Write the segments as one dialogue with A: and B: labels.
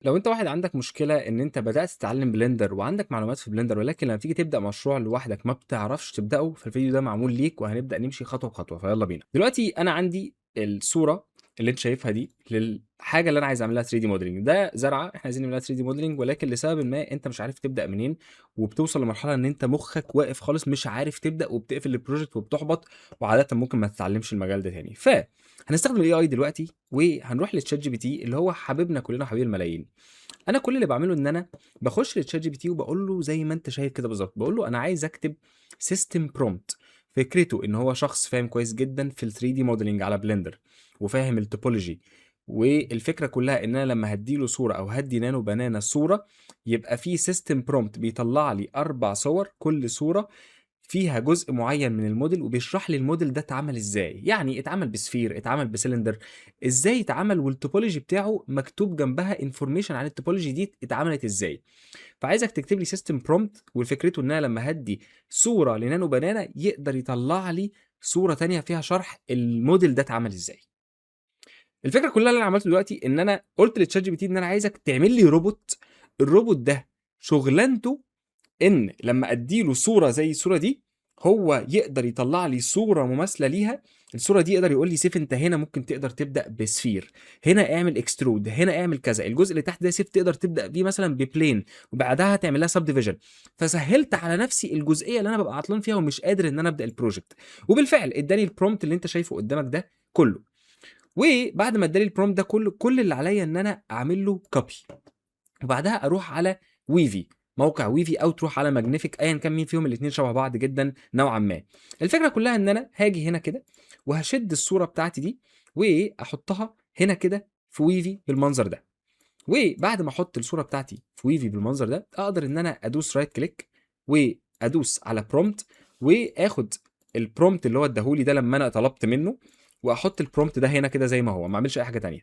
A: لو انت واحد عندك مشكلة ان انت بدأت تتعلم بلندر وعندك معلومات في بلندر، ولكن لما تيجي تبدأ مشروع لوحدك ما بتعرفش تبدأه، فالفيديو ده معمول ليك وهنبدأ نمشي خطوة بخطوة. فيلا بينا. دلوقتي انا عندي الصورة اللي انت شايفها دي للحاجة اللي انا عايز اعملها 3 دي موديلنج. ده زرعة احنا عايزين نعملها 3 دي موديلنج، ولكن لسبب ما انت مش عارف تبدأ منين، وبتوصل لمرحلة ان انت مخك واقف خالص مش عارف تبدأ، وبتقفل البروجكت وبتحبط، وعادة ممكن ما تتعلمش المجال ده تاني. هنستخدم الاي اي دلوقتي وهنروح للتشات جي بي تي اللي هو حبيبنا كلنا، حبيب الملايين. انا كل اللي بعمله ان انا باخش للChat GPT وباقول له زي ما انت شايف كده بالضبط، باقول له انا عايز اكتب system prompt. فكرته ان هو شخص فاهم كويس جدًا في ال3D modeling على بلندر، وفاهم الtopology، والفكرة كلها ان انا لما هادّي له صورة او هادّي نانو بنانا صورة، يبقى في system prompt بيطلع لي 4 صور، كل صورة فيها جزء معين من الموديل، وبيشرح لي الموديل ده اتعمل ازاي، يعني اتعمل بسفير، اتعمل بسلندر، ازاي اتعمل، والتوبولوجي بتاعه مكتوب جنبها انفورميشن عن التوبولوجي دي اتعملت ازاي. فعايزك تكتب لي سيستم برومبت، وفكرته ان انا لما هدي صوره لنانو بنانا يقدر يطلع لي صوره تانية فيها شرح الموديل ده اتعمل ازاي. الفكره كلها اللي انا عملته دلوقتي ان انا قلت للتشات جي بي تي ان انا عايزك تعمل لي روبوت. الروبوت ده شغلانته إن لمّا أدّي له صورة زي الصورة دي، هو يقدر يطلّع لي صورة مماثلة ليها. الصورة دي يقدر يقول لي سيف أنت هنا ممكن تقدر تبدأ بsphere، هنا اعمل extrude، هنا اعمل كذا، الجزء اللي تحت ده سيف تقدر تبدأ بيه مثلًا بplane، وبعدها تعمل لها subdivision. فسهّلت على نفسي الجزئية اللي أنا بابقى عطلان فيها ومش قادر إن أنا أبدأ الproject. وبالفعل ادّاني الprompt اللي أنت شايفه قدّامك ده كلّه. وبعد ما ادّاني الprompt ده كلّه، كل اللي عليّا إن أنا أعمل له copy، وبعدها أروح على ويفي، موقع ويفي، أو تروح على ماجنيفيك، أيًا كان مين فيهم الاتنين شبه بعض جدًا نوعًا ما. الفكرة كلها إن أنا هاجي هنا كده، وهاشد الصورة بتاعتي دي، وأحطها هنا كده في ويفي بالمنظر ده. وبعد ما أحط الصورة بتاعتي في ويفي بالمنظر ده، أقدر إن أنا أدوس رايت كليك، وأدوس على prompt، وآخد الprompt اللي هو اداه لي ده لما أنا طلبت منه، وأحط الprompt ده هنا كده زي ما هو، ما أعملش أي حاجة تانية.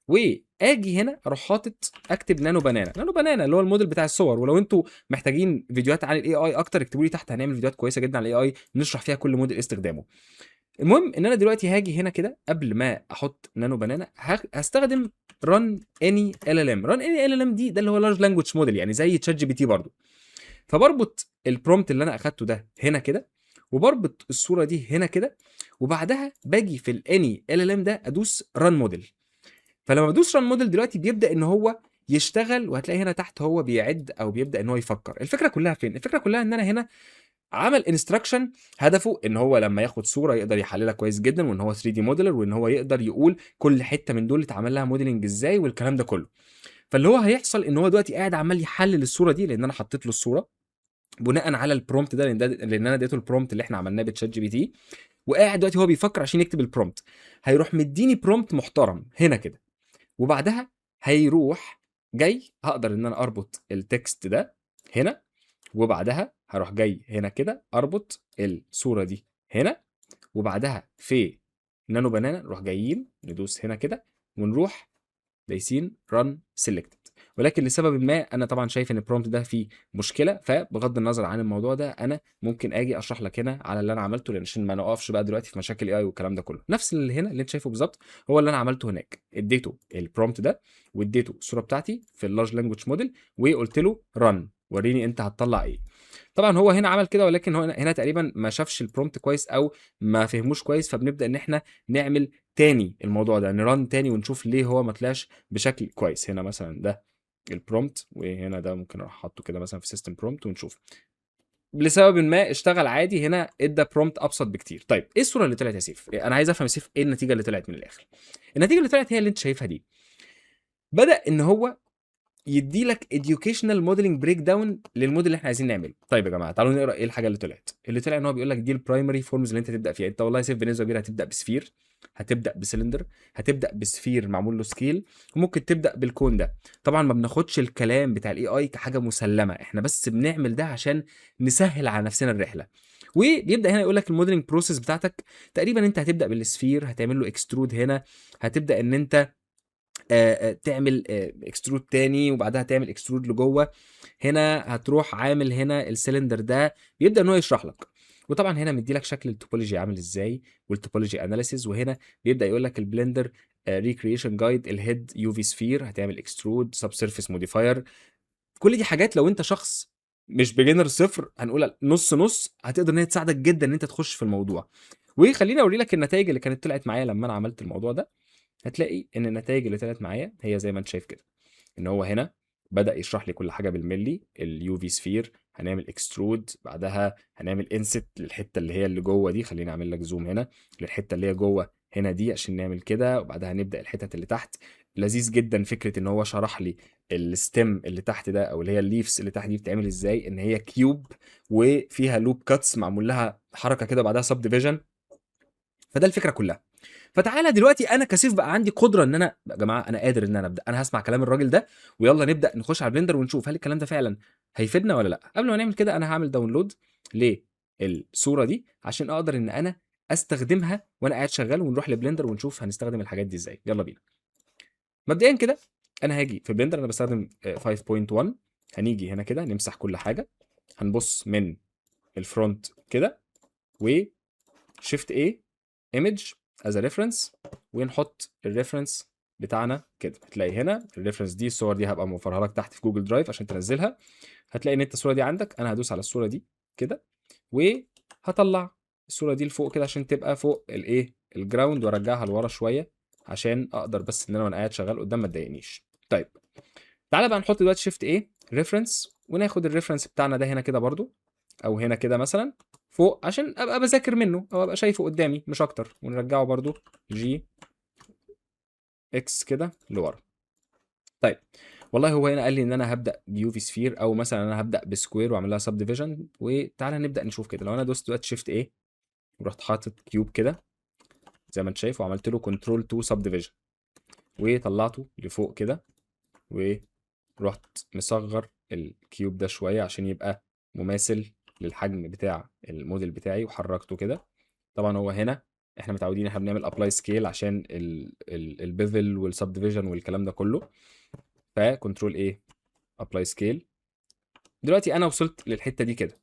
A: وآجي هنا أروح حاطط أكتب نانو بنانا، نانو بنانا اللي هو الموديل بتاع الصور. ولو أنتم محتاجين فيديوهات عن الAI أكتر اكتبوا لي تحت، هنعمل فيديوهات كويسة جدًا عن الAI نشرح فيها كل موديل إيه استخدامه. المهم إن أنا دلوقتي هاجي هنا كده قبل ما أحط نانو بنانا هاستخدم run any LLM. run any LLM ده اللي هو large language model، يعني زي ChatGPT برضه. فباربط الprompt اللي أنا أخدته ده هنا كده، وباربط الصورة دي هنا كده، وبعدها باجي في الany LLM ده أدوس run model. فلما بادوس run model دلوقتي بيبدأ إن هو يشتغل، وهتلاقي هنا تحت هو بيعد أو بيبدأ إن هو يفكر. الفكرة كلها فين؟ الفكرة كلها إن أنا هنا عمل instruction هدفه إن هو لما ياخد صورة يقدر يحللها كويس جدًا، وإن هو 3D modeler، وإن هو يقدر يقول كل حتة من دول اتعمل لها modeling إزاي والكلام ده كله. فاللي هو هيحصل إن هو دلوقتي قاعد عمال يحلل الصورة دي، لأن أنا حطيت له الصورة بناءً على الprompt ده، لأن أنا اديته الprompt اللي إحنا عملناه بChat GPT، وقاعد دلوقتي هو بيفكر عشان يكتب الprompt. هيروح مديني prompt محترم هنا كده، وبعدها هيروح جاي هاقدر إن أنا أربط الtext ده هنا، وبعدها هاروح جاي هنا كده أربط الصورة دي هنا، وبعدها في نانو بنانا نروح جايين ندوس هنا كده، ونروح دايسين run selected. ولكن لسببٍ ما أنا طبعًا شايف إن الprompt ده فيه مشكلة، فبغض النظر عن الموضوع ده أنا ممكن آجي أشرح لك هنا على اللي أنا عملته، عشان ما نقفش بقى دلوقتي في مشاكل AI والكلام ده كله. نفس اللي هنا اللي أنت شايفه بالضبط هو اللي أنا عملته هناك، اديته الprompt ده، واديته الصورة بتاعتي في الlarge language model، وقُلت له run وريني أنت هتطلّع إيه. طبعًا هو هنا عمل كده، ولكن هو هنا تقريبًا ما شافش الprompt كويس أو ما فهموش كويس، فبنبدأ إن إحنا نعمل تاني الموضوع ده، نrun تاني ونشوف ليه هو ما طلعش بشكل كويس. هنا مثلًا ده الprompt، وهنا ده ممكن أروح حاطّه كده مثلًا في system prompt ونشوف. لسببٍ ما اشتغل عادي، هنا ادّى prompt أبسط بكتير. طيب إيه الصورة اللي طلعت يا سيف؟ أنا عايز أفهم يا سيف إيه النتيجة اللي طلعت من الآخر؟ النتيجة اللي طلعت هي اللي أنت شايفها دي. بدأ إن هو يدّي لك educational modeling breakdown للموديل اللي إحنا عايزين نعمله. طيب يا جماعة تعالوا نقرا إيه الحاجة اللي طلعت. اللي طلع إن هو بيقول لك دي الprimary forms اللي أنت تبدأ فيها. أنت والله يا سيف بنسبة كبيرة هتبدأ بsphere، هتبدأ بcylinder، هتبدأ بsphere معمول له scale، وممكن تبدأ بالكون ده. طبعًا ما بناخدش الكلام بتاع الAI كحاجة مسلمة، إحنا بس بنعمل ده عشان نسهّل على نفسنا الرحلة. وبيبدأ هنا يقول لك الmodeling process بتاعتك تقريبًا أنت هتبدأ بالsphere، هتعمل له extrude هنا، هتبدأ إن أنت تعمل extrude تاني، وبعدها تعمل extrude لجوّه. هنا هتروح عامل هنا السلندر ده، بيبدأ إن هو يشرح لك. وطبعًا هنا مدّي لك شكل الtopology عامل إزاي والtopology analysis، وهنا بيبدأ يقول لك البلندر ريكريشن جايد، الهيد يو في سفير، هتعمل اكسترود، سب سيرفيس موديفاير. كل دي حاجات لو انت شخص مش بيجنر صفر، هنقول نص نص، هتقدر ان هي تساعدك جدا ان انت تخش في الموضوع. وخليني اوري لك النتائج اللي كانت طلعت معايا لما انا عملت الموضوع ده. هتلاقي ان النتائج اللي طلعت معايا هي زي ما انت شايف كده، ان هو هنا بدأ يشرح لي كل حاجه بالملي. اليو في سفير هنعمل اكسترود، بعدها هنعمل انست للحته اللي هي اللي جوه دي. خليني اعمل لك زوم هنا للحته اللي هي جوه هنا دي عشان نعمل كده، وبعدها هنبدأ الحتت اللي تحت. لذيذ جدا فكره ان هو شرح لي الستيم اللي تحت ده، او اللي هي الليفز اللي تحت دي بتعمل ازاي، ان هي كيوب وفيها لوب كاتس معمول لها حركه كده بعدها سب ديفيجن. فده الفكره كلها. فتعالى دلوقتي انا كسيف بقى عندي قدره ان انا يا جماعه انا قادر ان انا ابدا، انا هسمع كلام الراجل ده ويلا نبدا نخش على البلندر ونشوف هل الكلام ده فعلا هيفيدنا ولا لا. قبل ما نعمل كده انا هعمل داونلود للصوره دي عشان اقدر ان انا استخدمها وانا قاعد شغال، ونروح لبلندر ونشوف هنستخدم الحاجات دي ازاي. يلا بينا. مبدئيا كده انا هاجي في بلندر، انا بستخدم 5.1. هنيجي هنا كده نمسح كل حاجه، هنبص من الفرونت كده وشيفت ايه ايمج از ريفرنس، ونحط الريفرنس بتاعنا كده. هتلاقي هنا الريفرنس دي، الصور دي هبقى موفرها لك تحت في جوجل درايف عشان تنزلها. هتلاقي ان انت الصوره دي عندك. انا هدوس على الصوره دي كده وهطلع الصوره دي لفوق كده عشان تبقى فوق الايه الجراوند، وارجعها لورا شويه عشان اقدر بس ان انا وانا قاعد شغال قدام ما تضايقنيش. طيب تعالى بقى نحط دلوقتي شيفت ايه ريفرنس، وناخد الريفرنس بتاعنا ده هنا كده برضو، او هنا كده مثلا فوق عشان ابقى بذاكر منه او ابقى شايفه قدامي مش اكتر، ونرجعه برضو جي اكس كده لورا. طيب والله هو هنا قال لي ان انا هبدا بيو في سفير، او مثلا انا هبدا بسكوير واعمل لها سب ديفيجن. وتعالى نبدا نشوف كده. لو انا دوست دلوقتي شيفت ايه ورحت حاطط كيوب كده زي ما انت شايف، وعملت له كنترول 2 سب ديفيجن وطلعته لفوق كده، ورحت مصغر الكيوب ده شويه عشان يبقى مماثل للحجم بتاع الموديل بتاعي، وحركته كده. طبعا هو هنا احنا متعودين احنا بنعمل ابلاي سكيل عشان البيفل والسب ديفيجن والكلام ده كله. فكنترول ايه ابلاي سكيل. دلوقتي انا وصلت للحته دي كده،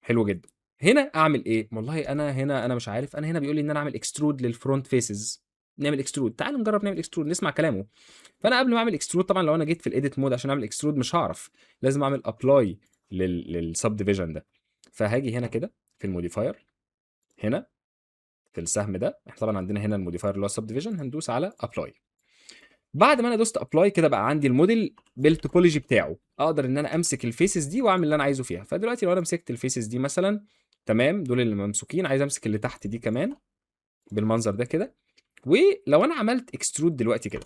A: حلو جدا. هنا اعمل ايه؟ والله انا هنا انا مش عارف. انا هنا بيقول لي ان انا اعمل اكسترود للفرونت فيسز. نعمل اكسترود، تعال نجرب نعمل اكسترود نسمع كلامه. فانا قبل ما اعمل اكسترود، طبعا لو انا جيت في الايديت مود عشان اعمل اكسترود مش هعرف، لازم اعمل ابلاي للسب ديفيجن ده. فهاجي هنا كده في الموديفاير، هنا في السهم ده، احنا طبعا عندنا هنا الموديفاير اللي هو السب ديفيجن، هندوس على ابلاي. بعد ما انا دوست ابلاي كده بقى عندي الموديل بالتوبولوجي بتاعه، اقدر ان انا امسك الفيسز دي واعمل اللي انا عايزه فيها. فدلوقتي لو انا مسكت الفيسز دي مثلا، تمام، دول اللي ممسوكين، عايز امسك اللي تحت دي كمان بالمنظر ده كده. ولو انا عملت اكسترود دلوقتي كده،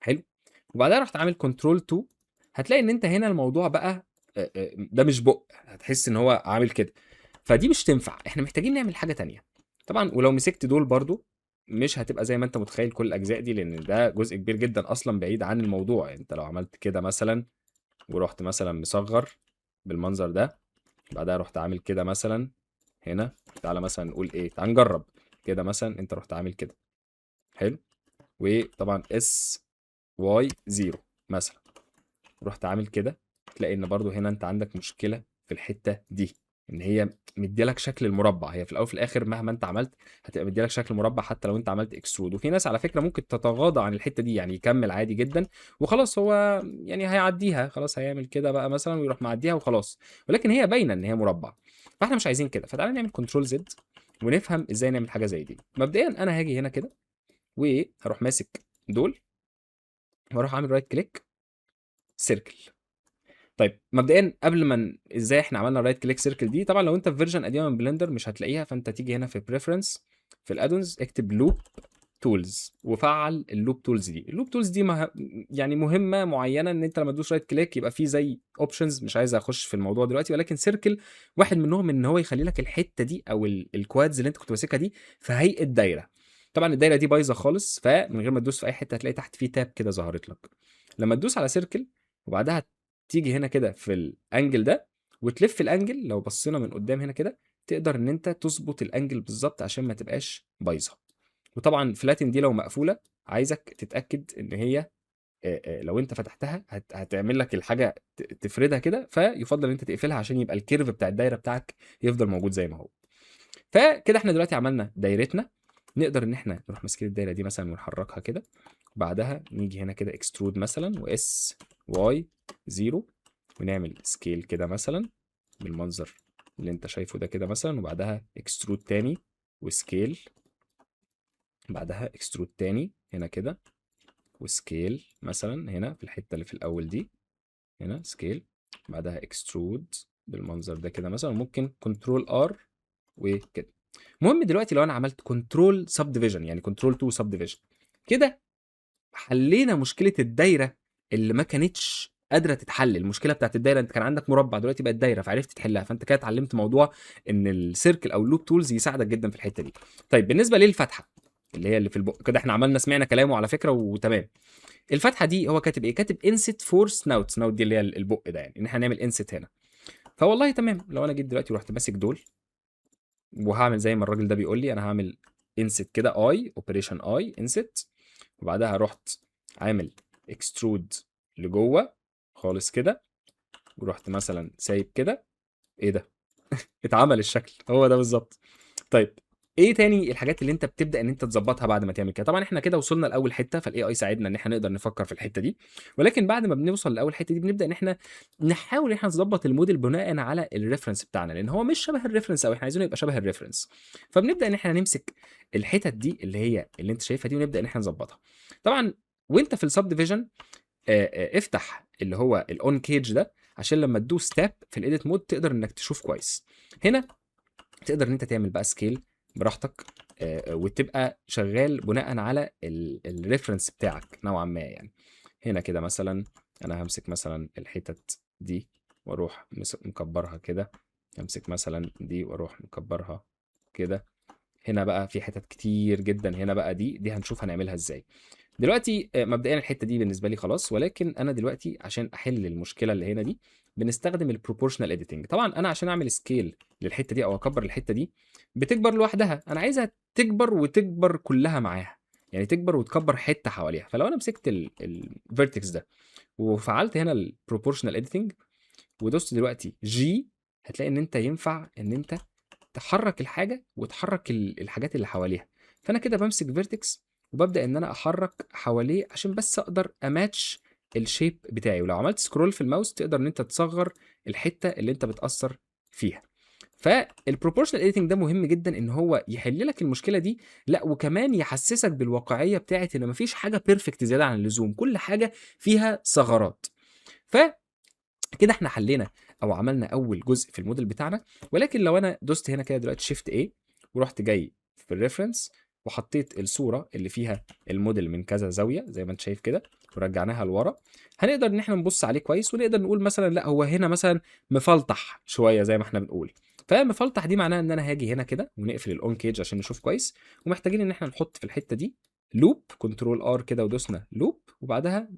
A: حلو، وبعدها رحت عامل كنترول 2، هتلاقي ان انت هنا الموضوع بقى ده مش بق، هتحس ان هو عامل كده. فدي مش تنفع، احنا محتاجين نعمل حاجه تانية طبعا. ولو مسكت دول برضو مش هتبقى زي ما انت متخيل كل الاجزاء دي، لان ده جزء كبير جدا اصلا بعيد عن الموضوع. انت لو عملت كده مثلا ورحت مثلا مصغر بالمنظر ده، بعدها رحت عامل كده مثلا هنا، تعالى مثلا نقول ايه، تعال نجرب كده مثلا. انت رحت عامل كده، حلو، وطبعا اس واي 0 مثلا، رحت عامل كده، تلاقي ان برضو هنا انت عندك مشكله في الحته دي، ان هي مديلك شكل المربع. هي في الاول وفي الاخر مهما انت عملت هتبقى مديلك شكل مربع حتى لو انت عملت اكسترود. وفي ناس على فكره ممكن تتغاضى عن الحته دي، يعني يكمل عادي جدا وخلاص، هو يعني هيعديها خلاص، هيعمل كده بقى مثلا ويروح معديها وخلاص، ولكن هي باينه ان هي مربع. فاحنا مش عايزين كده. فتعالى نعمل كنترول زد ونفهم ازاي نعمل حاجه زي دي. مبدئيا انا هاجي هنا كده وهروح ماسك دول، واروح عامل رايت كليك سيركل. طيب مبدئيا قبل ما ازاي احنا عملنا رايت كليك سيركل دي، طبعا لو انت في فيرجن قديمه من بلندر مش هتلاقيها. فانت تيجي هنا في بريفرنس في الادونز، اكتب لوب تولز وفعل اللوب تولز دي. اللوب تولز دي يعني مهمه معينه، ان انت لما تدوس رايت كليك يبقى في زي اوبشنز، مش عايز اخش في الموضوع دلوقتي، ولكن سيركل واحد منهم ان هو يخلي لك الحته دي او الكوادز اللي انت كنت ماسكها دي في هيئه دايره. طبعا الدايره دي بايظه خالص، فمن غير ما تدوس في اي حته هتلاقي تحت في تاب كده ظهرت لك. لما تدوس على سيركل وبعدها تيجي هنا كده في الانجل ده وتلف الانجل، لو بصينا من قدام هنا كده تقدر ان انت تظبط الانجل بالظبط عشان ما تبقاش بايظه. وطبعا فلاتن دي لو مقفوله عايزك تتاكد ان هي لو انت فتحتها هتعمل لك الحاجه تفردها كده، فيفضل ان انت تقفلها عشان يبقى الكيرف بتاع الدايره بتاعك يفضل موجود زي ما هو. فكده احنا دلوقتي عملنا دايرتنا، نقدر ان احنا نروح ماسكين الدايره دي مثلا ونحركها كده، بعدها نيجي هنا كده اكسترود مثلا واس واي 0، ونعمل سكيل كده مثلا بالمنظر اللي انت شايفه ده كده مثلا، وبعدها اكسترود تاني وسكيل، بعدها اكسترود تاني هنا كده وسكيل مثلا هنا في الحته اللي في الاول دي، هنا سكيل، بعدها اكسترود بالمنظر ده كده مثلا، ممكن كنترول ار وكده. المهم دلوقتي لو انا عملت كنترول سب ديفيجن، يعني كنترول 2 سب ديفيجن كده، حلينا مشكله الدايره اللي ما كانتش قادره تتحل. المشكله بتاعت الدايره، انت كان عندك مربع دلوقتي بقت دايره فعرفت تحلها، فانت كده اتعلمت موضوع ان السيركل او اللوب تولز يساعدك جدا في الحته دي. طيب بالنسبه للفتحه اللي هي اللي في البق كده، احنا عملنا سمعنا كلامه على فكره وتمام. الفتحه دي هو كاتب ايه؟ كاتب انست فور سناوت. سناوت دي اللي هي البق ده، يعني ان احنا هنعمل انست هنا. فوالله تمام، لو انا جيت دلوقتي ورحت ماسك دول وهعمل زي ما الراجل ده بيقول لي، انا هعمل انست كده اي اوبريشن اي انست، وبعدها رحت عامل اكسترود لجوه خالص كده، ورحت مثلا سايب كده. ايه ده؟ اتعمل الشكل هو ده بالظبط. طيب ايه تاني الحاجات اللي انت بتبدا ان انت تظبطها بعد ما تعمل كده؟ طبعا احنا كده وصلنا لاول حته، فالاي اي ساعدنا ان احنا نقدر نفكر في الحته دي، ولكن بعد ما بنوصل لاول حته دي بنبدا ان احنا نحاول ان احنا نظبط الموديل بناء على الريفرنس بتاعنا، لان هو مش شبه الريفرنس، او احنا عايزينه يبقى شبه الريفرنس. فبنبدا ان احنا نمسك الحتت دي اللي هي اللي انت شايفها دي، ونبدا ان احنا نظبطها. طبعا وانت في السب ديفيجن افتح اللي هو الاون كيج ده، عشان لما تدوس تاب في الايديت مود تقدر انك تشوف كويس. هنا تقدر ان انت تعمل بقى سكيل براحتك، وتبقى شغال بناء على الريفرنس بتاعك نوعا ما يعني. هنا كده مثلا انا همسك مثلا الحتت دي واروح مكبرها كده، همسك مثلا دي واروح مكبرها كده. هنا بقى في حتت كتير جدا، هنا بقى دي هنشوف هنعملها ازاي. دلوقتي مبدئيا الحته دي بالنسبه لي خلاص، ولكن انا دلوقتي عشان احل المشكله اللي هنا دي بنستخدم البروبورشنال اديتنج. طبعا انا عشان اعمل سكيل للحته دي او اكبر الحته دي بتكبر لوحدها، انا عايزها تكبر وتكبر كلها معاها، يعني تكبر وتكبر حته حواليها. فلو انا مسكت الفيرتكس ده وفعلت هنا البروبورشنال اديتنج ودوست دلوقتي جي، هتلاقي ان انت ينفع ان انت تحرك الحاجه وتحرك الحاجات اللي حواليها. فانا كده بمسك فيرتكس وببدا ان انا احرك حواليه عشان بس اقدر اماتش الشيب بتاعي. ولو عملت سكرول في الماوس تقدر ان انت تصغر الحته اللي انت بتاثر فيها. فالبروبورشنال اديتنج ده مهم جدا ان هو يحل لك المشكله دي، لا وكمان يحسسك بالواقعيه بتاعه ان مفيش حاجه بيرفكت زياده عن اللزوم، كل حاجه فيها ثغرات. ف كده احنا حلينا او عملنا اول جزء في الموديل بتاعنا. ولكن لو انا دوست هنا كده دلوقتي شيفت ايه ورحت جاي في الريفرنس وحطيت الصوره اللي فيها الموديل من كذا زاويه زي ما انت شايف كده ورجعناها لورا، هنقدر ان احنا نبص عليه كويس ونقدر نقول مثلا لا هو هنا مثلا مفلطح شويه زي ما احنا بنقول. فمفلطح دي معناها ان انا هاجي هنا كده ونقفل الاون كيج عشان نشوف كويس، ومحتاجين ان احنا نحط في الحته دي لوب، كنترول ار كده ودوسنا لوب، وبعدها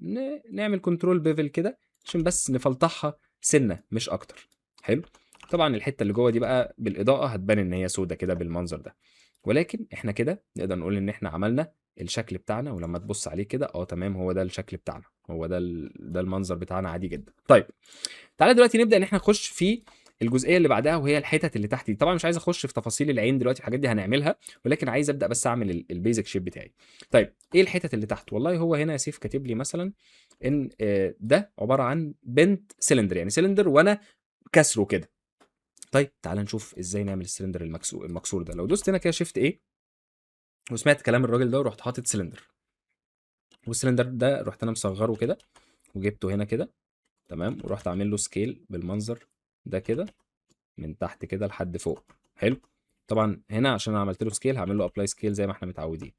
A: نعمل كنترول بيفل كده عشان بس نفلطحها سنه مش اكتر. حلو. طبعا الحته اللي جوه دي بقى بالاضاءه هتبان ان هي سودة كده بالمنظر ده، ولكن احنا كده نقدر نقول ان احنا عملنا الشكل بتاعنا. ولما تبص عليه كده تمام، هو ده الشكل بتاعنا، هو ده ده المنظر بتاعنا عادي جدا. طيب تعالى دلوقتي نبدا ان احنا نخش في الجزئيه اللي بعدها، وهي الحتت اللي تحت دي. طبعا مش عايز اخش في تفاصيل العين دلوقتي، الحاجات دي هنعملها، ولكن عايز ابدا بس اعمل البيزك شيب بتاعي. طيب ايه الحتت اللي تحت؟ والله هو هنا يا سيف كاتب لي مثلا ان ده عباره عن بنت سلندر، يعني سلندر وانا كسره كده. طيب تعال نشوف ازاي نعمل السلندر المكسور ده. لو دوست هنا كده شيفت ايه وسمعت كلام الراجل ده ورحت حاطط سلندر، والسلندر ده رحت انا مصغره كده وجبته هنا كده تمام، ورحت عامل له سكيل بالمنظر ده كده من تحت كده لحد فوق. حلو. طبعا هنا عشان انا عملت له سكيل هعمل له ابلاي سكيل زي ما احنا متعودين.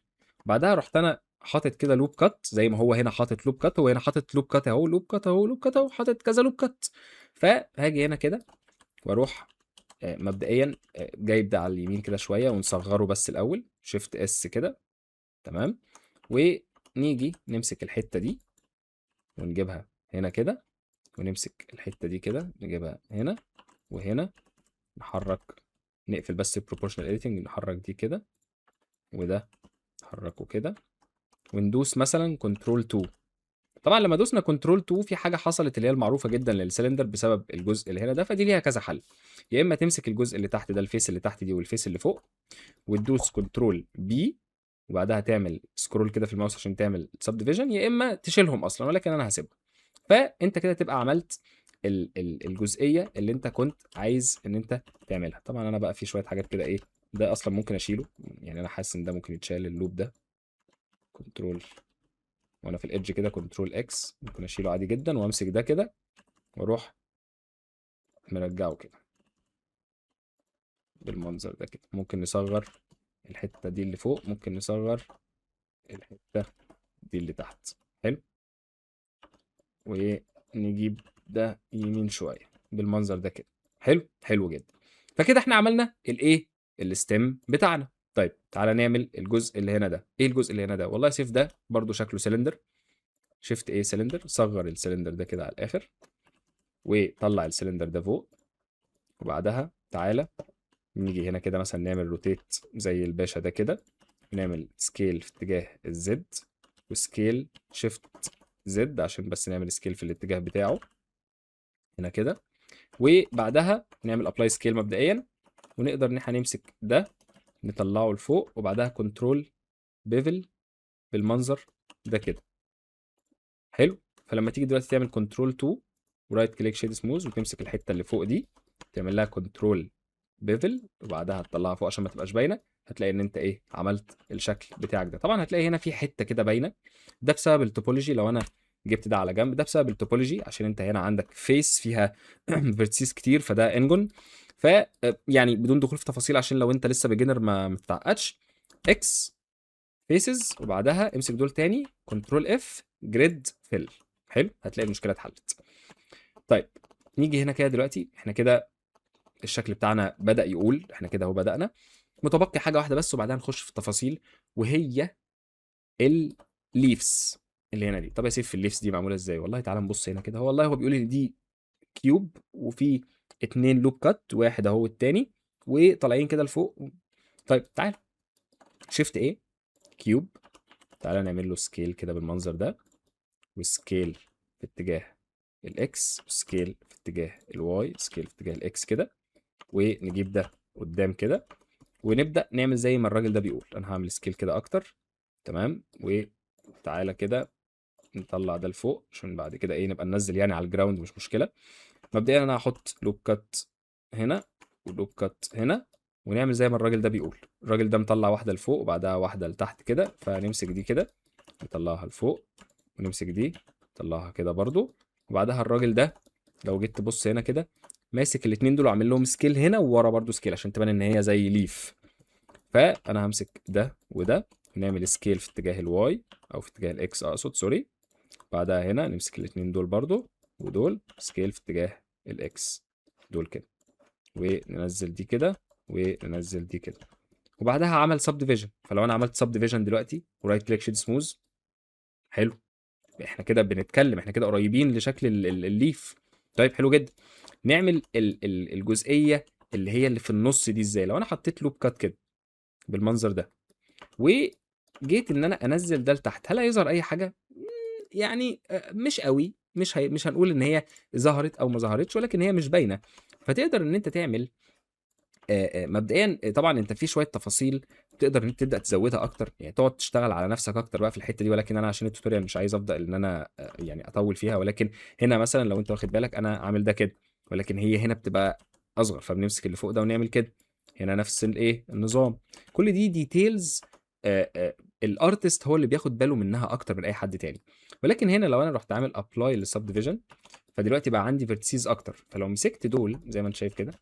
A: بعدها رحت انا حاطط كده لوب كات زي ما هو هنا حاطط لوب كات، هو هنا حاطط لوب كات اهو، لوب كات اهو، لوب كات اهو، حاطط كذا لوب كات. فهاجي هنا كده واروح مبدئيا جايب ده على اليمين كده شويه ونصغره بس الاول، شيفت اس كده تمام، ونيجي نمسك الحته دي ونجيبها هنا كده، ونمسك الحته دي كده نجيبها هنا وهنا، نحرك نقفل بس البروبورشنال اديتنج، نحرك دي كده وده نحركه كده، وندوس مثلا كنترول 2. طبعا لما دوسنا كنترول 2 في حاجه حصلت اللي هي المعروفه جدا للسلندر بسبب الجزء اللي هنا ده، فدي ليها كذا حل. يا اما تمسك الجزء اللي تحت ده، الفيس اللي تحت دي والفيس اللي فوق، وتدوس كنترول بي وبعدها تعمل سكرول كده في الماوس عشان تعمل سبديفيجن، يا اما تشيلهم اصلا، ولكن انا هسيبهم. فانت كده تبقى عملت الجزئيه اللي انت كنت عايز ان انت تعملها. طبعا انا بقى في شويه حاجات كده ايه، ده اصلا ممكن اشيله، يعني انا حاسس ان ده ممكن يتشال، اللوب ده كنترول، وانا في الادج كده كنترول اكس، ممكن اشيله عادي جدا، وامسك ده كده واروح مرجعه كده بالمنظر ده كده. ممكن نصغر الحته دي اللي فوق، ممكن نصغر الحته دي اللي تحت. حلو. ونجيب ده يمين شويه بالمنظر ده كده. حلو، حلو جدا. فكده احنا عملنا الايه، الستيم بتاعنا. طيب تعالى نعمل الجزء اللي هنا ده. ايه الجزء اللي هنا ده؟ والله سيف ده برضو شكله سلندر. شيفت ايه سلندر، صغر السلندر ده كده على الاخر، وطلع السلندر ده فوق. وبعدها تعالى نيجي هنا كده مثلا نعمل روتيت زي الباشا ده كده، نعمل سكيل في اتجاه الزد، وسكيل شيفت زد عشان بس نعمل سكيل في الاتجاه بتاعه هنا كده. وبعدها نعمل ابلاي سكيل مبدئيا، ونقدر ان احنا نمسك ده نطلعه لفوق، وبعدها كنترول بيفل بالمنظر ده كده. حلو. فلما تيجي دلوقتي تعمل كنترول 2 ورايت كليك شيد سموز، وتمسك الحته اللي فوق دي تعمل لها كنترول بيفل، وبعدها تطلعها فوق عشان ما تبقاش باينه، هتلاقي ان انت ايه عملت الشكل بتاعك ده. طبعا هتلاقي هنا في حته كده باينه، ده بسبب التوبولوجي. لو انا جبت ده على جنب، ده بسبب التوبولوجي، عشان انت هنا عندك فيس فيها فيرتسيس كتير، فده انجون. ف يعني بدون دخول في تفاصيل عشان لو انت لسه بيجنر ما تتعقدش، اكس فيسز، وبعدها امسك دول تاني كنترول اف جريد فيل. حلو، هتلاقي المشكله اتحلت. طيب نيجي هنا كده دلوقتي، احنا كده الشكل بتاعنا بدأ يقول، احنا كده اهو بدأنا. متبقي حاجه واحده بس وبعدها نخش في التفاصيل، وهي الليفز اللي هنا دي. طب يا سيف الليفز دي معموله ازاي؟ والله تعالى نبص هنا كده. هو والله هو بيقول لي دي كيوب، وفي 2 لوب كات، واحد اهو والتاني، وطالعين كده لفوق. طيب تعال شيفت ايه كيوب، تعالى نعمل له سكيل كده بالمنظر ده، وسكيل في اتجاه الاكس، وسكيل في اتجاه الواي، سكيل في اتجاه الاكس كده، ونجيب ده قدام كده، ونبدأ نعمل زي ما الراجل ده بيقول. انا هعمل سكيل كده اكتر، تمام. وتعالى كده نطلع ده لفوق عشان بعد كده ايه نبقى ننزل يعني على الجراوند، مش مشكلة. مبدئيا انا هحط لوب كات هنا ولوب كات هنا، ونعمل زي ما الراجل ده بيقول. الراجل ده مطلع واحدة لفوق وبعدها واحدة لتحت كده، فنمسك دي كده نطلعها لفوق، ونمسك دي نطلعها كده برضو. وبعدها الراجل ده لو جيت تبص هنا كده، ماسك الاتنين دول وعامل لهم سكيل هنا وورا برضو سكيل عشان تبان ان هي زي ليف. فانا همسك ده وده، نعمل سكيل في اتجاه الواي او في اتجاه الاكس اقصد، سوري. بعدها هنا نمسك الاتنين دول برضو، ودول سكيل في اتجاه الاكس دول كده، وننزل دي كده وننزل دي كده. وبعدها عمل سب ديفيجن. فلو انا عملت سب ديفيجن دلوقتي ورايت كليك شيد سموز، حلو، احنا كده بنتكلم، احنا كده قريبين لشكل الليف. طيب حلو جدا. نعمل الجزئيه اللي هي اللي في النص دي ازاي؟ لو انا حطيت لوب كات كده بالمنظر ده، وجيت ان انا انزل ده لتحت، هل هيظهر اي حاجه؟ يعني مش قوي، مش هنقول ان هي ظهرت او ما ظهرتش، ولكن هي مش باينه. فتقدر ان انت تعمل مبدئيا طبعا انت في شويه تفاصيل تقدر ان انت تبدا تزودها اكتر، يعني تقعد تشتغل على نفسك اكتر بقى في الحته دي. ولكن انا عشان التوتوريال مش عايز افضل ان انا يعني اطول فيها. ولكن هنا مثلا لو انت واخد بالك انا عامل ده كده، ولكن هي هنا بتبقى اصغر، فبنمسك اللي فوق ده ونعمل كده. هنا نفس الايه النظام. كل دي ديتيلز الارتست هو اللي بياخد باله منها اكتر من اي حد تاني. ولكن هنا لو انا رحت عامل ابلاي للسب ديفيجن، فدلوقتي بقى عندي فيرتسيز اكتر. فلو مسكت دول زي ما انت شايف كده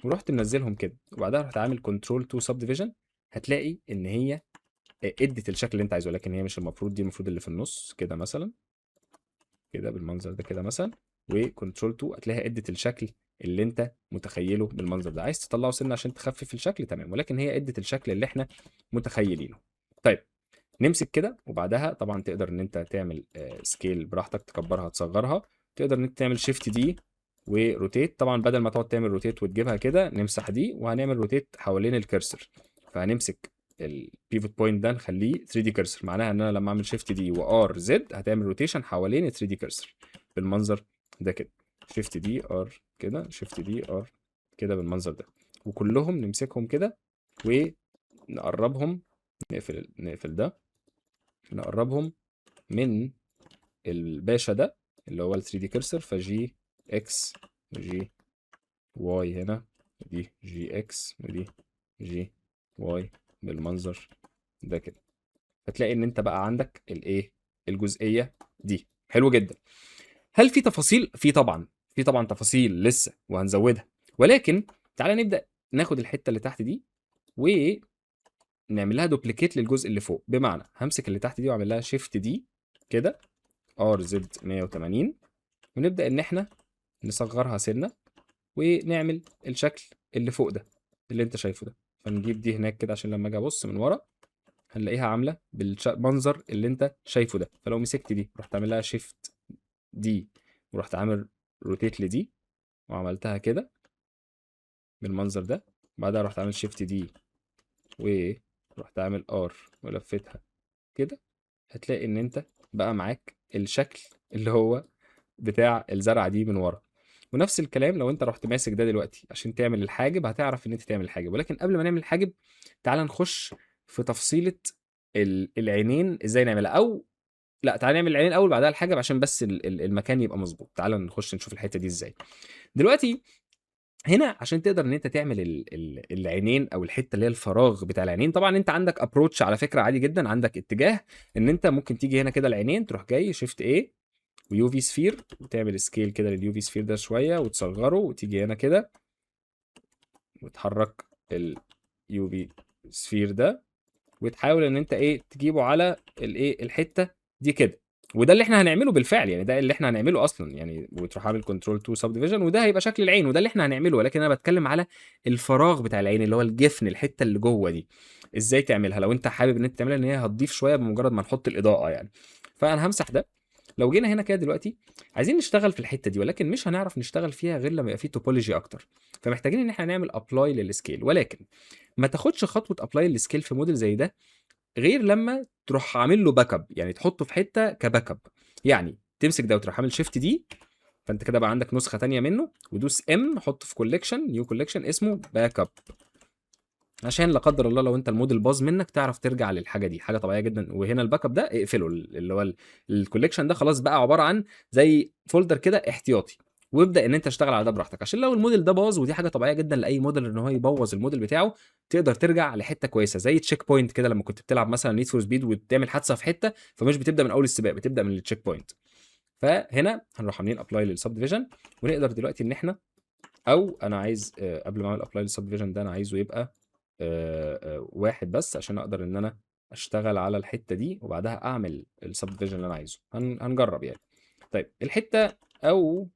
A: ورحت منزلهم كده، وبعدها رحت عامل كنترول تو سب ديفيجن، هتلاقي ان هي ادت الشكل اللي انت عايزه. لكن هي مش المفروض دي، المفروض اللي في النص كده مثلا، كده بالمنظر ده كده مثلا. وكنترول 2 هتلاقيها ادت الشكل اللي انت متخيله بالمنظر ده. عايز تطلعه سنه عشان تخفف الشكل، تمام، ولكن هي ادت الشكل اللي احنا متخيلينه. طيب نمسك كده، وبعدها طبعا تقدر ان انت تعمل سكيل براحتك، تكبرها تصغرها. تقدر ان انت تعمل شيفت دي وروتيت. طبعا بدل ما تقعد تعمل روتيت وتجيبها كده، نمسح دي وهنعمل روتيت حوالين الكرسر. فهنمسك البيفوت بوينت ده نخليه 3 دي كرسر، معناها ان انا لما اعمل شيفت دي وار زد هتعمل روتيشن حوالين 3 دي كرسر بالمنظر ده كده. شيفت دي ار كده، شيفت دي ار كده بالمنظر ده. وكلهم نمسكهم كده ونقربهم نقفل ده، نقربهم من الباشا ده اللي هو ال 3 دي كرسر، فجي اكس وجي واي هنا، ودي جي اكس ودي جي واي بالمنظر ده كده. فتلاقي ان انت بقى عندك الايه، الجزئيه دي. حلو جدا. هل في تفاصيل؟ في طبعا تفاصيل لسه وهنزودها، ولكن تعالى نبدا ناخد الحته اللي تحت دي ونعمل لها دوبليكيت للجزء اللي فوق. بمعنى همسك اللي تحت دي واعمل لها شيفت دي كده، ار زد 180، ونبدا ان احنا نصغرها سنه ونعمل الشكل اللي فوق ده اللي انت شايفه ده. فنجيب دي هناك كده عشان لما اجي ابص من ورا هنلاقيها عامله بالمنظر اللي انت شايفه ده. فلو مسكت دي رحت عامل لها شيفت دي ورحت عامل روتيت لدي وعملتها كده بالمنظر ده، بعدها رحت عامل شيفت دي ورحت عامل ار ولفتها كده، هتلاقي ان انت بقى معاك الشكل اللي هو بتاع الزرعه دي من ورا. ونفس الكلام لو انت رحت ماسك ده دلوقتي عشان تعمل الحاجب هتعرف ان انت تعمل الحاجب. ولكن قبل ما نعمل الحاجب تعال نخش في تفصيله العينين ازاي نعملها. او لا، تعال نعمل العينين الاول بعدها الحاجب عشان بس المكان يبقى مظبوط. تعال نخش نشوف الحته دي ازاي. دلوقتي هنا عشان تقدر ان انت تعمل العينين او الحته اللي هي الفراغ بتاع العينين، طبعا انت عندك ابروتش على فكره عادي جدا. عندك اتجاه ان انت ممكن تيجي هنا كده العينين تروح جاي شيفت ايه ويو في سفير وتعمل سكيل كده لليو في سفير ده شويه وتصغره، وتيجي هنا كده وتحرك اليو في سفير ده وتحاول ان انت ايه تجيبه على الايه الحته دي كده. وده اللي احنا هنعمله بالفعل، يعني ده اللي احنا هنعمله اصلا يعني. وتروح عامل كنترول 2 سب ديفيجن وده هيبقى شكل العين وده اللي احنا هنعمله. ولكن انا بتكلم على الفراغ بتاع العين اللي هو الجفن، الحته اللي جوه دي ازاي تعملها لو انت حابب ان انت تعملها، ان هي هتضيف شويه بمجرد ما نحط الاضاءه يعني. فانا همسح ده. لو جينا هنا كده دلوقتي عايزين نشتغل في الحته دي، ولكن مش هنعرف نشتغل فيها غير لما يبقى في توبولوجي اكتر. فمحتاجين ان احنا نعمل ابلاي للسكيل. ولكن ما تاخدش خطوه ابلاي للسكيل في موديل زي ده غير لما تروح عامل له باك اب، يعني تحطه في حته كباك اب. يعني تمسك ده وتروح عامل شيفت دي، فانت كده بقى عندك نسخه تانية منه، ودوس ام حطه في كوليكشن، نيو كوليكشن اسمه باك اب، عشان لا قدر الله لو انت الموديل باظ منك تعرف ترجع للحاجه دي. حاجه طبيعيه جدا. وهنا الباك اب ده اقفله، اللي هو الكوليكشن ده خلاص بقى عباره عن زي فولدر كده احتياطي، وابدا ان انت تشتغل على ده براحتك. عشان لو الموديل ده باظ، ودي حاجه طبيعيه جدا لاي موديل ان هو يبوظ الموديل بتاعه، تقدر ترجع لحته كويسه زي تشيك بوينت كده لما كنت بتلعب مثلا نيد فور سبيد وتعمل حادثه في حته، فمش بتبدا من اول السباق، بتبدا من التشيك بوينت. فهنا هنروح عاملين ابلاي للسب ديفيجن، ونقدر دلوقتي ان احنا، او انا عايز قبل ما اعمل ابلاي للسب ديفيجن ده انا عايزه يبقى واحد بس عشان اقدر ان انا اشتغل على الحته دي وبعدها اعمل السب ديفيجن اللي انا عايزه. هنجرب يعني. طيب الحته، او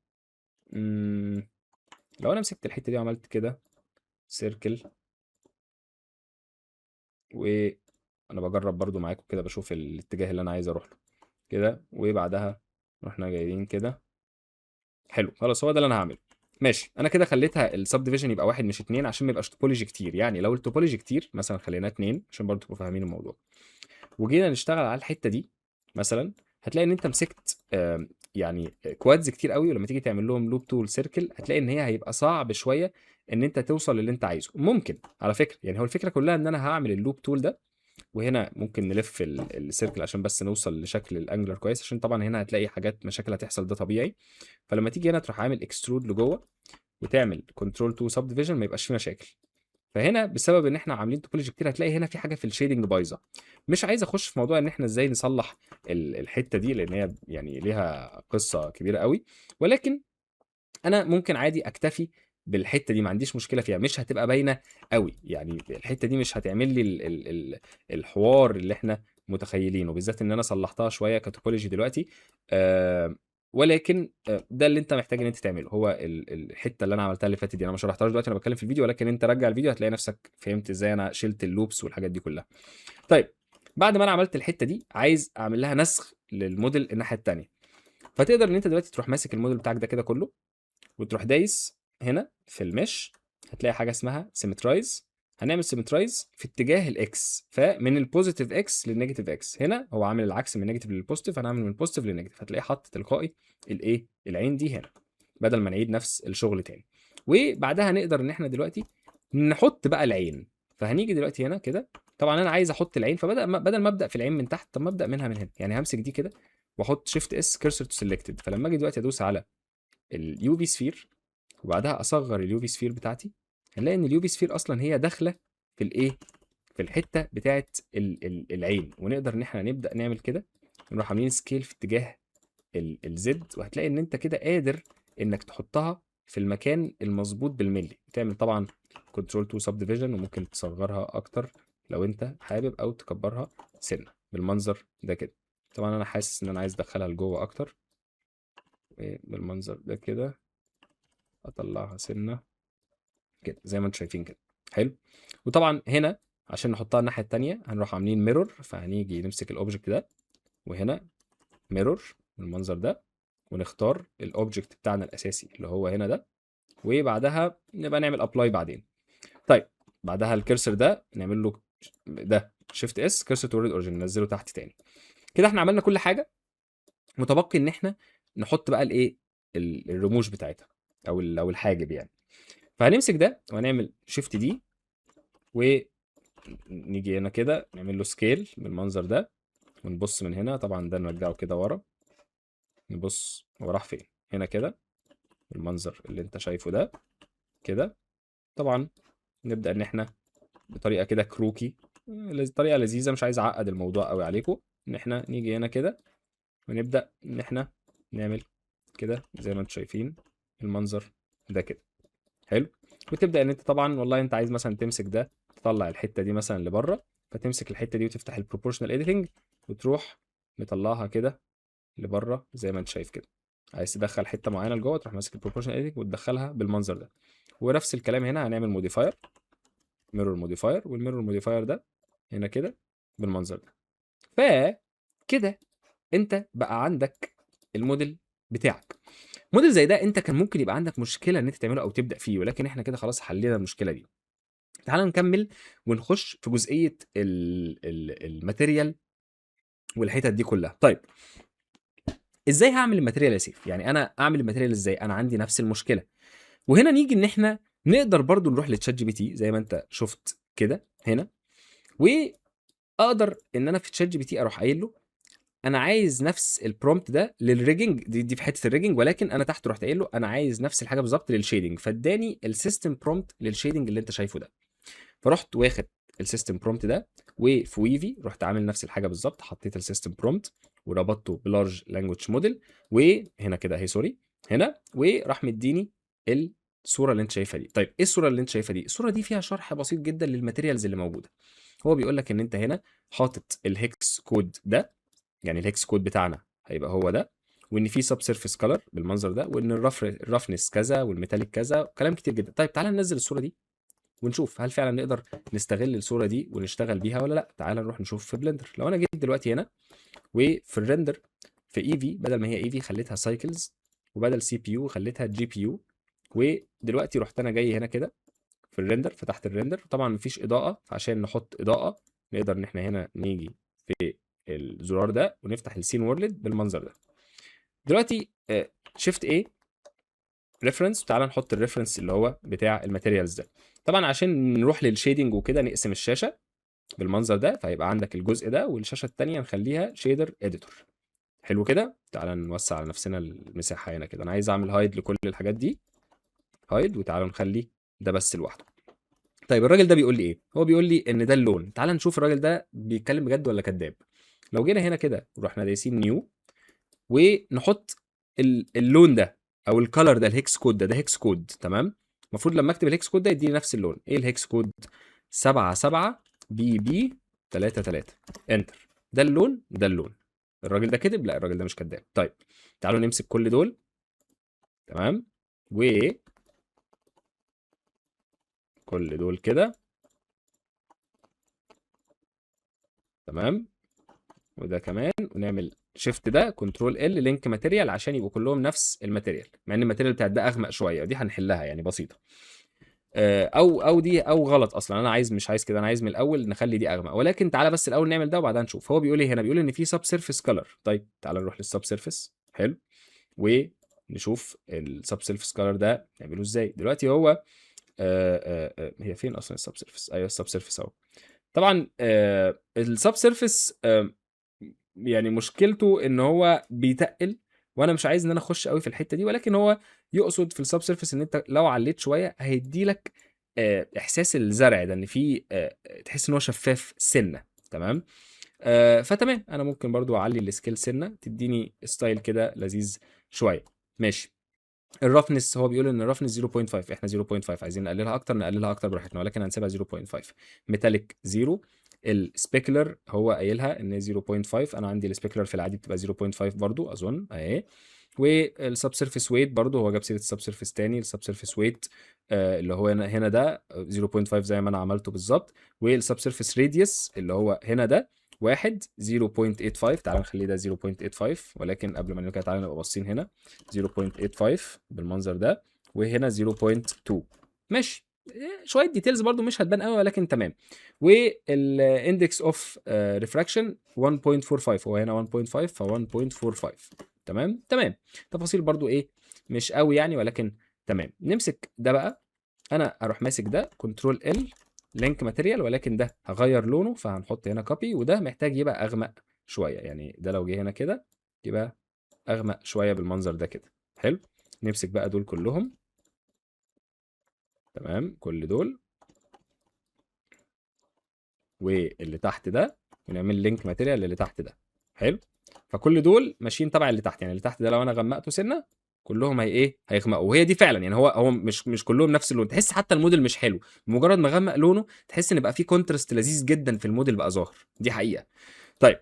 A: لو انا مسكت الحته دي وعملت كده سيركل، وانا بجرب برضو معاكم كده بشوف الاتجاه اللي انا عايز اروح له كده، وبعدها رحنا جايين كده. حلو خلاص، هو ده اللي انا هعمله. ماشي، انا كده خليتها السب ديفيجن يبقى واحد مش اتنين عشان ما يبقاش توبولوجي كتير. يعني لو التوبولوجي كتير مثلا خليناه اتنين عشان برضه تبقوا فاهمين الموضوع. وجينا نشتغل على الحته دي مثلا، هتلاقي ان انت مسكت يعني كوادز كتير قوي، ولما تيجي تعمل لهم لوب تول سيركل هتلاقي ان هي هيبقى صعب شويه ان انت توصل للي انت عايزه. ممكن على فكره، يعني هو الفكره كلها ان انا هعمل اللوب تول ده، وهنا ممكن نلف السيركل عشان بس نوصل لشكل الانجلر كويس، عشان طبعا هنا هتلاقي حاجات مشاكل هتحصل ده طبيعي. فلما تيجي هنا تروح عامل اكسترود لجوه وتعمل كنترول تو سب ديفيجن ما يبقاش فيه مشاكل. فهنا بسبب ان احنا عاملين توبولوجي كتير هتلاقي هنا في حاجه في الشيدنج بايظه. مش عايز اخش في موضوع ان احنا ازاي نصلح الحته دي لان هي يعني ليها قصه كبيره قوي، ولكن انا ممكن عادي اكتفي بالحته دي، ما عنديش مشكله فيها، مش هتبقى باينه قوي. يعني الحته دي مش هتعمل لي الحوار اللي احنا متخيلينه، بالذات ان انا صلحتها شويه كتوبولوجي دلوقتي. ولكن ده اللي انت محتاج ان انت تعمله. هو الحته اللي انا عملتها اللي فاتت دي انا ما شرحتهاش دلوقتي، انا بتكلم في الفيديو، ولكن انت رجع الفيديو هتلاقي نفسك فهمت ازاي انا شلت اللوبس والحاجات دي كلها. طيب بعد ما انا عملت الحته دي عايز اعمل لها نسخ للموديل الناحيه الثانيه. فتقدر ان انت دلوقتي تروح ماسك الموديل بتاعك ده كده كله وتروح دايس هنا في المش، هتلاقي حاجه اسمها سيمترايز. هنعمل سيمترايز في اتجاه الاكس، فمن البوزيتيف اكس للنيجاتيف اكس. هنا هو عامل العكس من النيجاتيف للبوزيتيف، هنعمل من البوزيتيف للنيجاتيف. هتلاقيه حط تلقائي الايه العين دي هنا بدل ما نعيد نفس الشغل تاني. وبعدها نقدر ان احنا دلوقتي نحط بقى العين. فهنيجي دلوقتي هنا كده طبعا انا عايز احط العين، بدل ما ابدا في العين من تحت، طب ما ابدا منها من هنا. يعني همسك دي كده واحط شيفت اس كيرسر تو سيلكتد، فلما اجي دلوقتي ادوس على اليو في سفير وبعدها اصغر اليو في سفير بتاعتي، هنلاقي ان اليو في سفير اصلا هي داخله في الايه، في الحته بتاعه العين، ونقدر ان احنا نبدا نعمل كده، نروح عاملين سكيل في اتجاه الزد، وهتلاقي ان انت كده قادر انك تحطها في المكان المظبوط بالملي. تعمل طبعا كنترول تو سب ديفيجن، وممكن تصغرها اكتر لو انت حابب، او تكبرها سنه بالمنظر ده كده. طبعا انا حاسس ان انا عايز ادخلها لجوه اكتر، بالمنظر ده كده، اطلعها سنه كده زي ما انتم شايفين كده. حلو. وطبعا هنا عشان نحطها الناحيه التانيه هنروح عاملين ميرور، فهنيجي نمسك الاوبجكت ده وهنا ميرور بالمنظر ده، ونختار الاوبجكت بتاعنا الاساسي اللي هو هنا ده، وبعدها نبقى نعمل ابلاي بعدين. طيب بعدها الكرسر ده نعمل له ده شيفت اس كرسر تو اوريجن، ننزله تحت تاني. كده احنا عملنا كل حاجه، متبقي ان احنا نحط بقى الايه، الرموش بتاعتها او الحاجب يعني. فهنمسك ده وهنعمل شيفت دي، ونيجي هنا كده نعمل له سكيل بالمنظر ده، ونبص من هنا. طبعا ده نرجعه كده ورا، نبص هو راح فين هنا كده بالمنظر اللي انت شايفه ده كده. طبعا نبدا ان احنا بطريقه كده كروكي، طريقه لذيذه، مش عايز اعقد الموضوع قوي عليكم، ان احنا نيجي هنا كده ونبدا ان احنا نعمل كده زي ما انتم شايفين المنظر ده كده. حلو. وتبدا ان انت طبعا والله انت عايز مثلا تمسك ده تطلع الحته دي مثلا لبره، فتمسك الحته دي وتفتح البروبورشنال اديتنج وتروح مطلعها كده لبره زي ما انت شايف كده. عايز تدخل حته معينه لجوه تروح ماسك البروبورشنال اديتنج وتدخلها بالمنظر ده. ونفس الكلام هنا هنعمل موديفاير، ميرور موديفاير، والميرور موديفاير ده هنا كده بالمنظر ده. فكده انت بقى عندك الموديل بتاعك. موديل زي ده انت كان ممكن يبقى عندك مشكله ان انت تعمله او تبدا فيه، ولكن احنا كده خلاص حلينا المشكله دي. تعال نكمل ونخش في جزئيه الماتيريال والحتت دي كلها. طيب ازاي هعمل الماتيريال يا سيف؟ يعني انا اعمل الماتيريال ازاي؟ انا عندي نفس المشكله. وهنا نيجي ان احنا نقدر برضو نروح لتشات جي بي تي زي ما انت شفت كده هنا، واقدر ان انا في تشات جي بي تي اروح قايل له انا عايز نفس البرومبت ده للريجنج دي في حته الريجنج، ولكن انا تحت رحت قايل له انا عايز نفس الحاجه بالظبط للشيدنج، فاداني السيستم برومبت للشيدنج اللي انت شايفه ده. فرحت واخد السيستم برومبت ده، وفي ويفي رحت عامل نفس الحاجه بالظبط، حطيت السيستم برومبت وربطته بلارج لانجويج موديل، وهنا كده اهي سوري هنا، وراح مديني الصوره اللي انت شايفها دي. طيب ايه الصوره اللي انت شايفها دي؟ الصوره دي فيها شرح بسيط جدا للماتيريالز اللي موجوده. هو بيقول لك ان انت هنا حاطط الهكس كود ده، يعني الهكس كود بتاعنا هيبقى هو ده، وان في سب سيرفيس كلر بالمنظر ده، وان الرفنس كذا والميتاليك كذا، كلام كتير جدا. طيب تعالى ننزل الصوره دي ونشوف هل فعلا نقدر نستغل الصوره دي ونشتغل بيها ولا لا. تعالى نروح نشوف في بلندر. لو انا جيت دلوقتي هنا وفي الريندر في اي في، بدل ما هي اي في خليتها سايكلز، وبدل سي بي يو خليتها جي بي يو، ودلوقتي رحت انا جاي هنا كده في الريندر، فتحت الريندر. طبعا مفيش اضاءه، فعشان نحط اضاءه نقدر ان احنا هنا نيجي في الزرار ده ونفتح السين وورلد بالمنظر ده. دلوقتي شيفت ايه ريفرنس، تعال نحط الريفرنس اللي هو بتاع الماتيريالز ده. طبعا عشان نروح للشيدنج وكده نقسم الشاشه بالمنظر ده، فهيبقى عندك الجزء ده والشاشه الثانيه نخليها شيدر اديتور. حلو كده. تعال نوسع على نفسنا المساحه هنا كده، انا عايز اعمل هايد لكل الحاجات دي، هايد، وتعالوا نخلي ده بس لوحده. طيب الراجل ده بيقول لي ايه؟ هو بيقول لي ان ده اللون. تعال نشوف الراجل ده بيتكلم بجد ولا كذاب. لو جينا هنا كده ورحنا دايسين نيو ونحط اللون ده او الكالر ده، الهكس كود ده هكس كود تمام. المفروض لما اكتب الهكس كود ده يديني نفس اللون. ايه الهكس كود؟ 77 بي بي 33 انتر. ده اللون، ده اللون. الراجل ده كذب؟ لا الراجل ده مش كذاب. طيب تعالوا نمسك كل دول تمام، كل دول كده تمام، وده كمان، ونعمل شيفت ده كنترول ال لينك ماتيريال عشان يبقوا كلهم نفس الماتيريال، مع ان الماتيريال بتاعت ده اغمق شويه، ودي هنحلها يعني بسيطه. او دي او غلط اصلا، انا عايز مش عايز كده، انا عايز من الاول نخلي دي اغمق. ولكن تعالى بس الاول نعمل ده وبعدها نشوف. هو بيقول ايه هنا؟ بيقول ان في سب سيرفيس كلر. طيب تعالى نروح للسب سيرفيس. حلو. ونشوف السب سيرفيس كلر ده نعمله ازاي. دلوقتي هو هي فين اصلا السب سيرفيس؟ ايوه السب سيرفيس اهو. طبعًا الsubsurface يعني مشكلته إن هو بيتقِّل، وأنا مش عايز إن أنا أخُش أوي في الحتّة دي، ولكن هو يقصد في الsubsurface إن أنت لو علّيت شوية هيدّي لك إحساس الزرع ده، إن في تحس إن هو شفّاف سِنّة، تمام؟ فتمام، أنا ممكن برضه أعلّي الscale سِنّة تدّيني style كده لذيذ شوية، ماشي. الroughness هو بيقول إن الroughness 0.5 إحنا 0.5 عايزين نقللها أكتر، نقللها أكتر براحتنا، ولكن هنسيبها 0.5 metallic 0 الspecular هو قايلها إن هي 0.5 أنا عندي الspecular في العادي بتبقى 0.5 برضه أظن أهي، والsubsurface weight برضه هو جاب سيرة الsubsurface تاني الsubsurface weight اللي هو هنا ده 0.5 زي ما أنا عملته بالضبط، والsubsurface radius اللي هو هنا ده 0.85 تعالَ نخلّي ده 0.85 ولكن قبل ما نعمل كده تعالَ نبقى باصين هنا 0.85 بالمنظر ده، وهنا 0.2 ماشي، شوية details برضه مش هتبان أوي ولكن تمام، والindex of refraction 1.45 هو هنا 1.5 ف1.45 تمام، تمام، تفاصيل برضه إيه مش أوي يعني ولكن تمام، نمسك ده بقى أنا أروح ماسك ده Control L link material ولكن ده هاغيّر لونه فهنحط هنا copy وده محتاج يبقى أغمق شوية، يعني ده لو جه هنا كده يبقى أغمق شوية بالمنظر ده كده، حلو، نمسك بقى دول كلّهم تمام، كل دول واللي تحت ده ونعمل link material للي تحت ده، حلو، فكل دول ماشيين تبع اللي تحت، يعني اللي تحت ده لو أنا غمّقته سِنّة كلّهم إيه، هيغمقوا، وهي دي فعلًا يعني هو مش كلّهم نفس اللون، تحس حتى الmodel مش حلو، بمجرد ما أغمّق لونه تحس إن بقى في contrast لذيذ جدًا في الmodel بقى ظاهر، دي حقيقة. طيب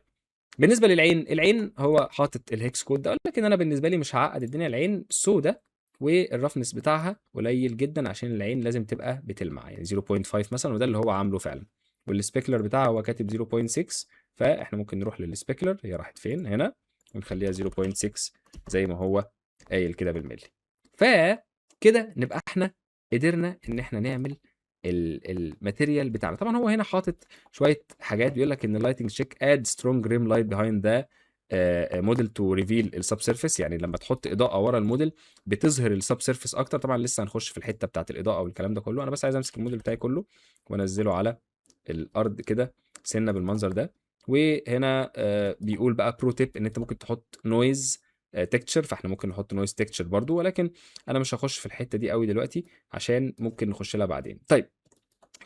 A: بالنسبة للعين، العين هو حاطط الhex code ده، ولكن أنا بالنسبة لي مش هاعقّد الدنيا، العين سودا والroughness بتاعها قليل جدًا عشان العين لازم تبقى بتلمع، يعني 0.5 مثلًا وده اللي هو عامله فعلًا، والspecular بتاعها هو كاتب 0.6 فإحنا ممكن نروح للspecular هي راحت فين؟ هنا، ونخلّيها 0.6 زي ما هو قايل كده بالملي. فكده نبقى إحنا قدرنا إن إحنا نعمل الmaterial بتاعنا، طبعًا هو هنا حاطط شوية حاجات بيقول لك إن lighting check add strong rim light behind the model to reveal الsubsurface يعني لمّا تحط إضاءة ورا الmodel بتظهر الsubsurface أكتر، طبعًا لسه هنخش في الحتة بتاعة الإضاءة والكلام ده كله، أنا بس عايز أمسك الmodel بتاعي كله وأنزّله على الأرض كده سِنّة بالمنظر ده، وهنا بيقول بقى pro tip إن أنت ممكن تحط noise texture فإحنا ممكن نحط noise texture برضه، ولكن أنا مش هاخش في الحتة دي أوي دلوقتي عشان ممكن نخش لها بعدين. طيب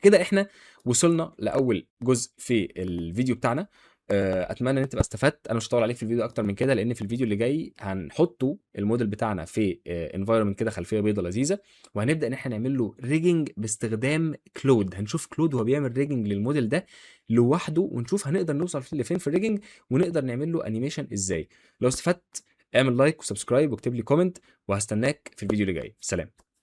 A: كده إحنا وصلنا لأول جزء في الفيديو بتاعنا، أتمنى إن أنت تبقى استفدت، أنا مش هاطوّل عليك في الفيديو أكتر من كده، لإن في الفيديو اللي جاي هنحطّه الmodel بتاعنا في environment كده خلفية بيضا لذيذة، وهنبدأ إن إحنا نعمل له rigging باستخدام Claude، هنشوف Claude وهو بيعمل rigging للmodel ده لوحده، ونشوف هنقدر نوصل لفين في الrigging، ونقدر نعمل له animation إزاي. لو استفدت اعمل like وsubscribe واكتب لي comment، وهاستناك في الفيديو اللي جاي، سلام.